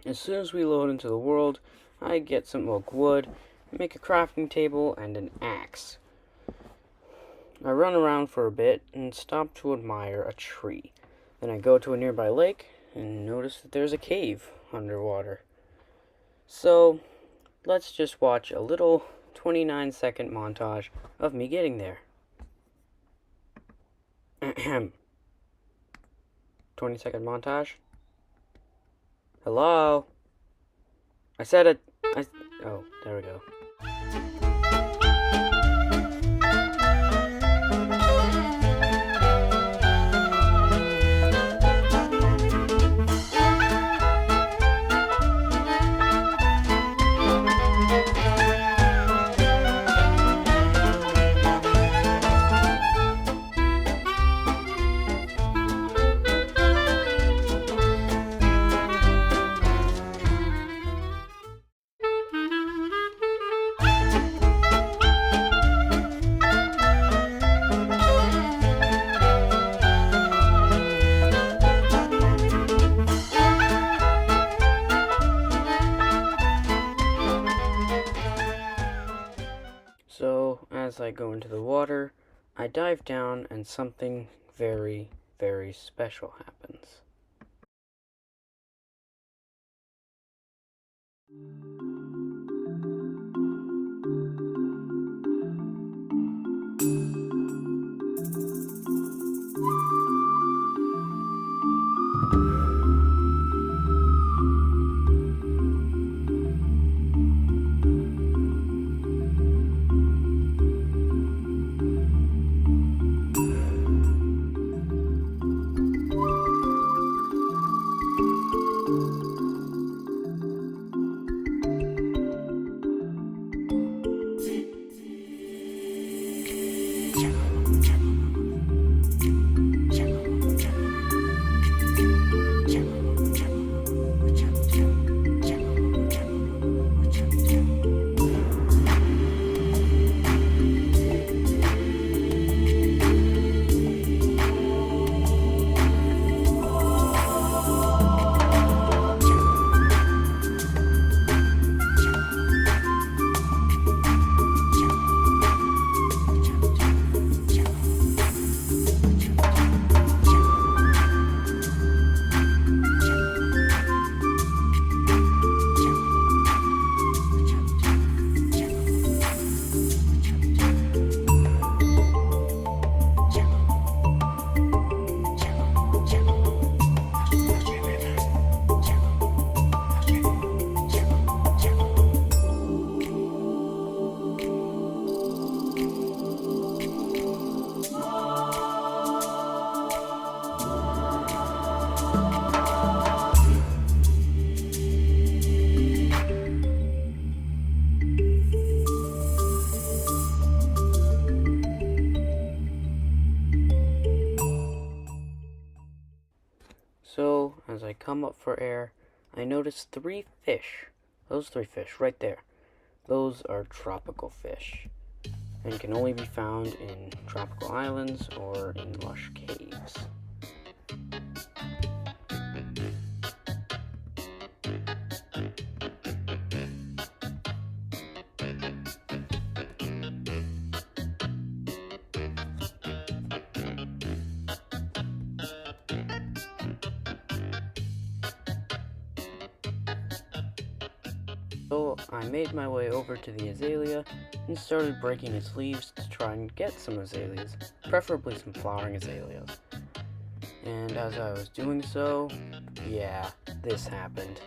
As soon as we load into the world, I get some oak wood, make a crafting table, and an axe. I run around for a bit and stop to admire a tree. Then I go to a nearby lake and notice that there's a cave underwater. So, let's just watch a little 29-second montage of me getting there. 20-second montage? Hello? I said it. Oh, there we go. So, as I go into the water, I dive down and something very, very special happens. So, as I come up for air, I notice 3 fish. Those 3 fish right there. Those are tropical fish, and can only be found in tropical islands or in lush caves. So I made my way over to the azalea and started breaking its leaves to try and get some azaleas, preferably some flowering azaleas. And as I was doing so, yeah, this happened.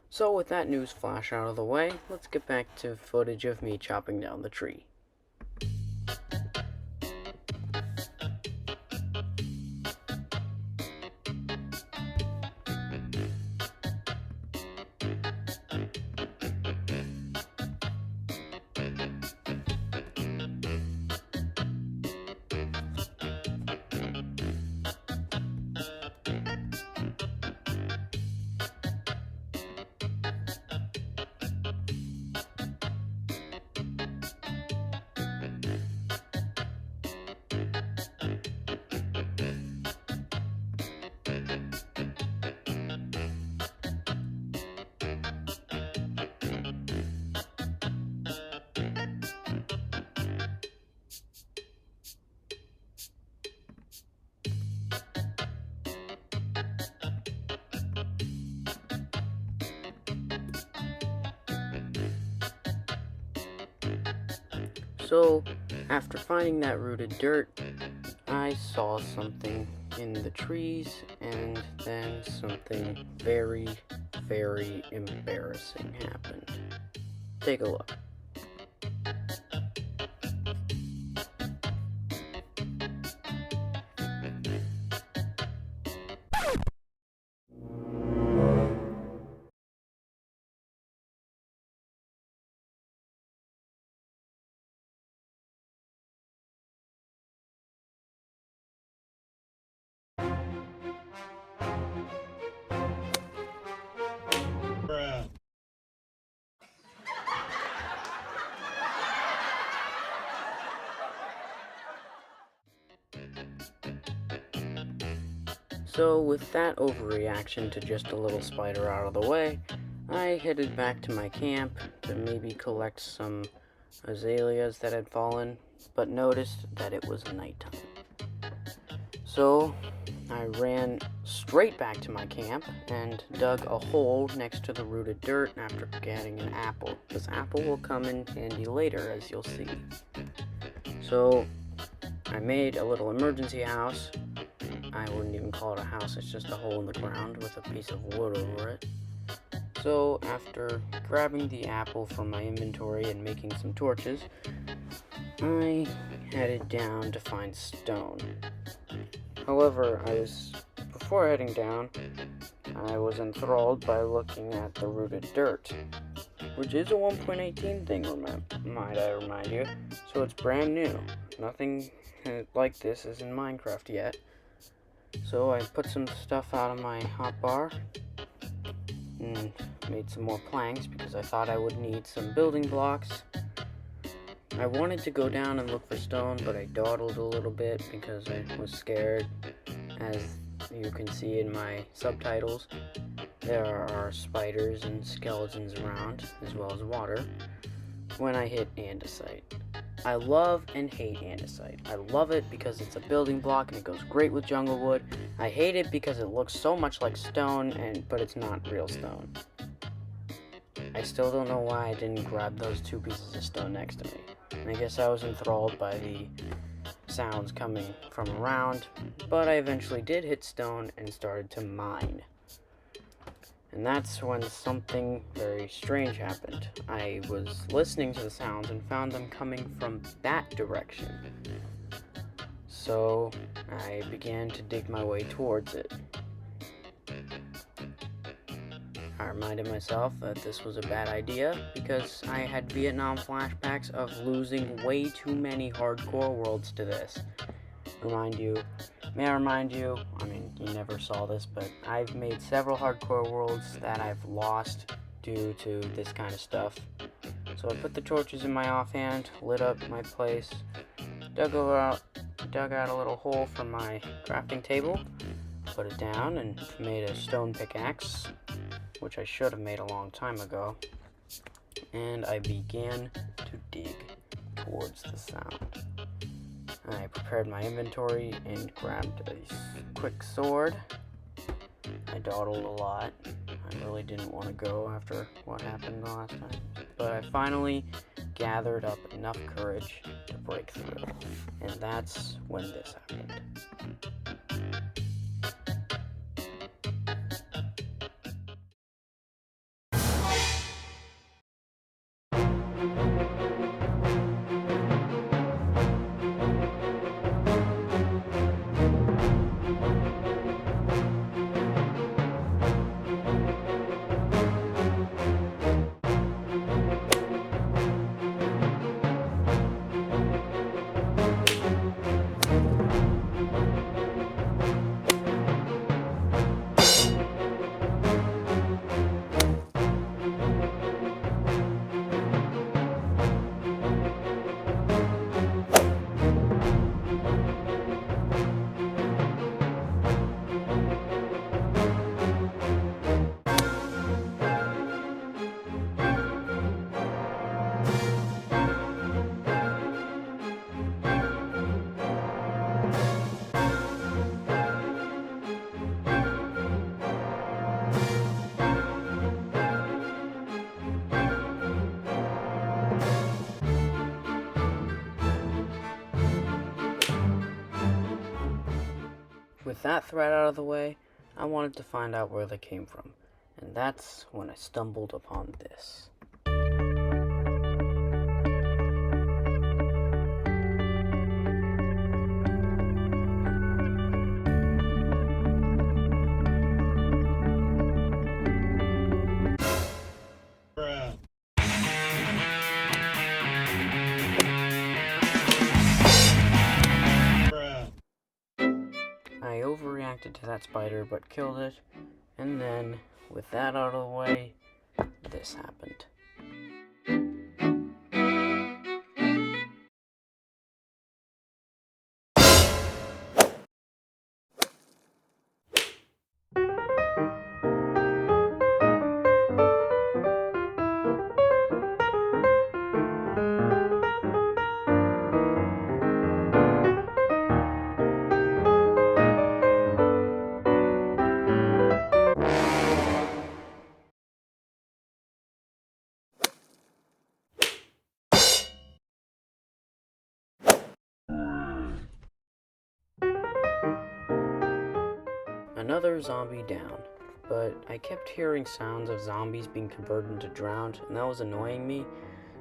So with that news flash out of the way, let's get back to footage of me chopping down the tree. So, after finding that rooted dirt, I saw something in the trees, and then something very, very embarrassing happened. Take a look. So, with that overreaction to just a little spider out of the way, I headed back to my camp to maybe collect some azaleas that had fallen, but noticed that it was nighttime. So, I ran straight back to my camp and dug a hole next to the rooted dirt after getting an apple. This apple will come in handy later, as you'll see. So, I made a little emergency house. I wouldn't even call it a house, it's just a hole in the ground with a piece of wood over it. So, after grabbing the apple from my inventory and making some torches, I headed down to find stone. However, before heading down, I was enthralled by looking at the rooted dirt, which is a 1.18 thing, might I remind you, so it's brand new. Nothing like this is in Minecraft yet. So I put some stuff out of my hotbar and made some more planks because I thought I would need some building blocks. I wanted to go down and look for stone, but I dawdled a little bit because I was scared. As you can see in my subtitles, there are spiders and skeletons around, as well as water, when I hit andesite. I love and hate andesite. I love it because it's a building block and it goes great with jungle wood. I hate it because it looks so much like stone, but it's not real stone. I still don't know why I didn't grab those two pieces of stone next to me. I guess I was enthralled by the sounds coming from around, but I eventually did hit stone and started to mine. And that's when something very strange happened. I was listening to the sounds and found them coming from that direction. So I began to dig my way towards it. I reminded myself that this was a bad idea because I had Vietnam flashbacks of losing way too many hardcore worlds to this. May I remind you, I mean, you never saw this, but I've made several hardcore worlds that I've lost due to this kind of stuff. So I put the torches in my offhand, lit up my place, dug out a little hole for my crafting table, put it down, and made a stone pickaxe, which I should have made a long time ago. And I began to dig towards the sound. I prepared my inventory and grabbed a quick sword. I dawdled a lot. I really didn't want to go after what happened the last time. But I finally gathered up enough courage to break through. And that's when this happened. With that threat out of the way, I wanted to find out where they came from, and that's when I stumbled upon this. I overreacted to that spider, but killed it, and then, with that out of the way, this happened. Another zombie down, but I kept hearing sounds of zombies being converted into drowned, and that was annoying me,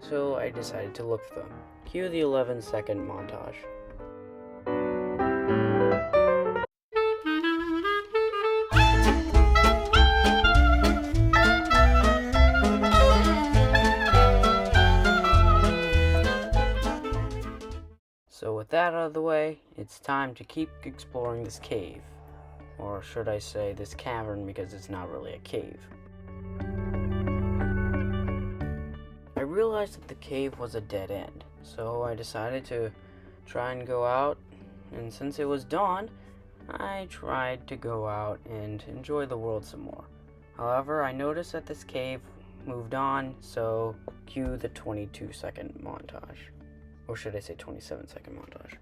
so I decided to look for them. Cue the 11-second montage. So with that out of the way, it's time to keep exploring this cave. Or should I say this cavern, because it's not really a cave. I realized that the cave was a dead end, so I decided to try and go out, and since it was dawn, I tried to go out and enjoy the world some more. However, I noticed that this cave moved on, so cue the 22-second montage. Or should I say 27-second montage.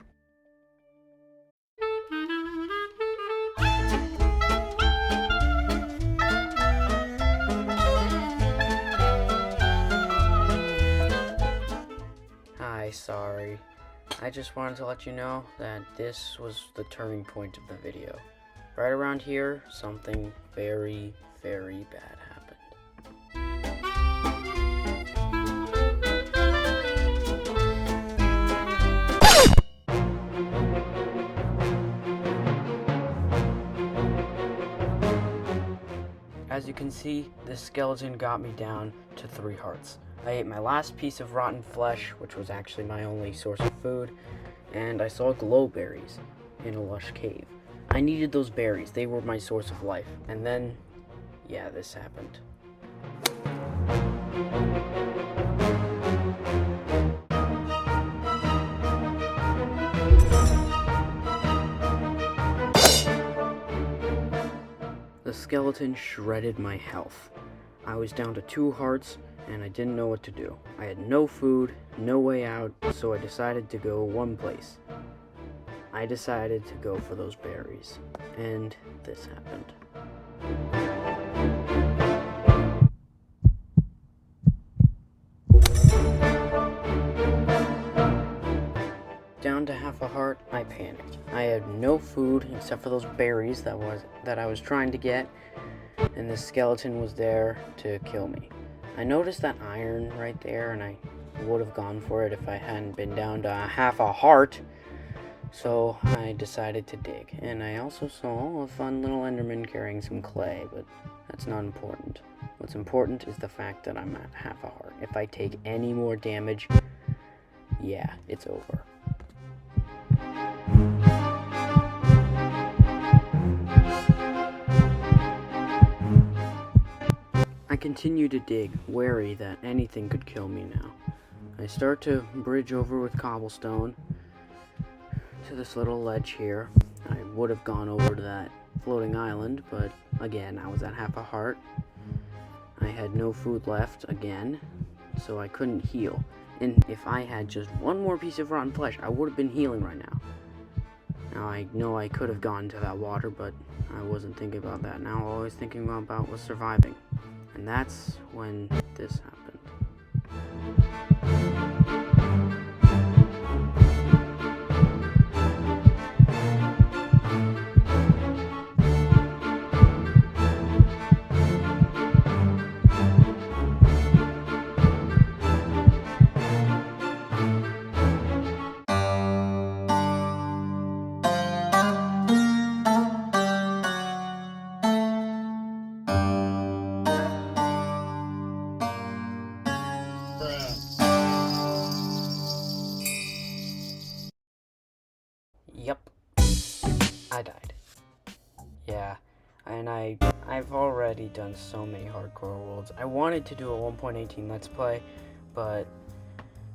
Sorry. I just wanted to let you know that this was the turning point of the video. Right around here, something very, very bad happened. As you can see, this skeleton got me down to 3 hearts. I ate my last piece of rotten flesh, which was actually my only source of food, and I saw glow berries in a lush cave. I needed those berries, they were my source of life, and then, yeah, this happened. The skeleton shredded my health. I was down to 2 hearts, and I didn't know what to do. I had no food, no way out, so I decided to go one place. I decided to go for those berries, and this happened. Down to half a heart, I panicked. I had no food except for those berries that I was trying to get, and the skeleton was there to kill me. I noticed that iron right there, and I would have gone for it if I hadn't been down to half a heart. So I decided to dig, and I also saw a fun little Enderman carrying some clay, but that's not important. What's important is the fact that I'm at half a heart. If I take any more damage, yeah, it's over. I continue to dig, wary that anything could kill me now. I start to bridge over with cobblestone to this little ledge here. I would have gone over to that floating island, but again, I was at half a heart. I had no food left again, so I couldn't heal. And if I had just one more piece of rotten flesh, I would have been healing right now. Now I know I could have gone to that water, but I wasn't thinking about that. Now all I was thinking about was surviving. And that's when this happened. and I've already done so many hardcore worlds. I wanted to do a 1.18 Let's Play, but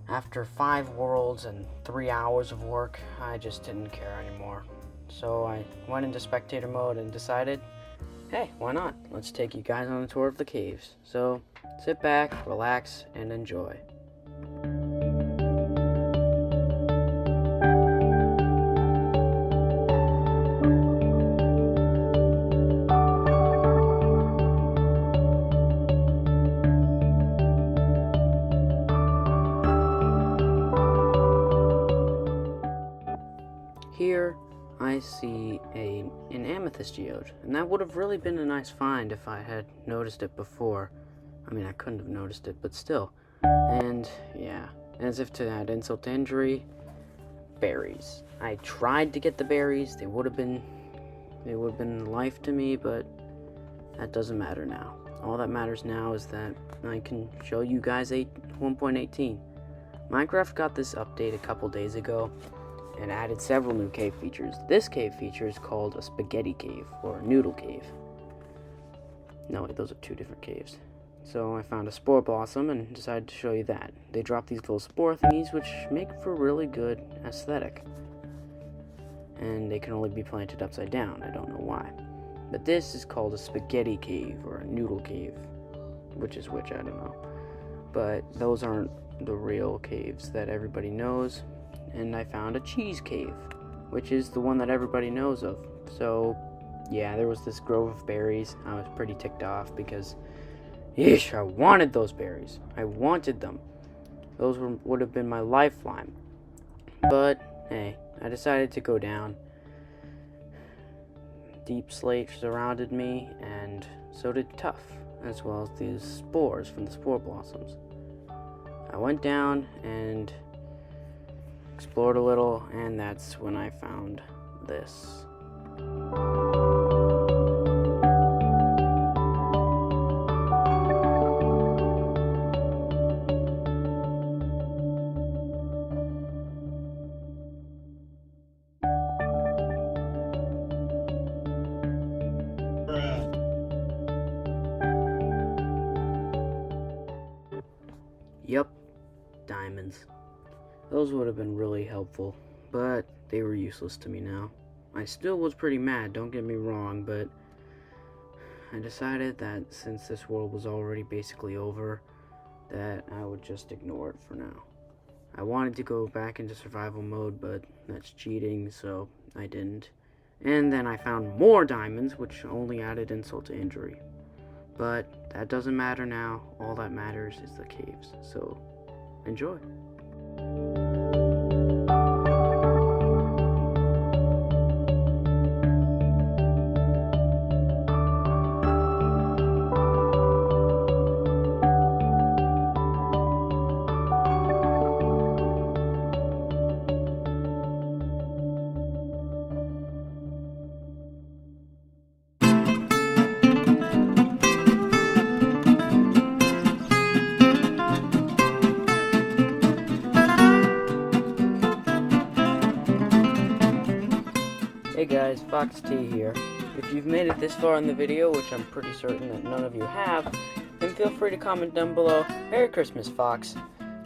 after 5 worlds and 3 hours of work, I just didn't care anymore. So I went into spectator mode and decided, hey, why not? Let's take you guys on a tour of the caves. So sit back, relax, and enjoy. Here, I see an amethyst geode, and that would have really been a nice find if I had noticed it before. I mean, I couldn't have noticed it, but still. And, yeah, as if to add insult to injury, berries. I tried to get the berries, they would have been life to me, but that doesn't matter now. All that matters now is that I can show you guys 1.18. Minecraft got this update a couple days ago, and added several new cave features. This cave feature is called a spaghetti cave, or a noodle cave. No, wait, those are 2 different caves. So I found a spore blossom and decided to show you that. They drop these little spore thingies, which make for really good aesthetic. And they can only be planted upside down, I don't know why. But this is called a spaghetti cave, or a noodle cave. Which is which, I don't know. But those aren't the real caves that everybody knows. And I found a cheese cave, which is the one that everybody knows of. So, yeah, there was this grove of berries. I was pretty ticked off because, yeesh, I wanted those berries. I wanted them. Those would have been my lifeline. But, hey, I decided to go down. Deep slate surrounded me, and so did tuff, as well as these spores from the spore blossoms. I went down and explored a little, and that's when I found this. Yup, diamonds. Those would have been really helpful, but they were useless to me now. I still was pretty mad, don't get me wrong, but I decided that since this world was already basically over, that I would just ignore it for now. I wanted to go back into survival mode, but that's cheating, so I didn't. And then I found more diamonds, which only added insult to injury. But that doesn't matter now. All that matters is the caves, so enjoy. Hey guys, Fox T here. If you've made it this far in the video, which I'm pretty certain that none of you have, then feel free to comment down below, Merry Christmas, Fox,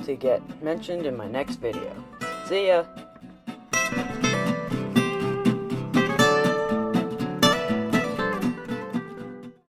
to get mentioned in my next video. See ya!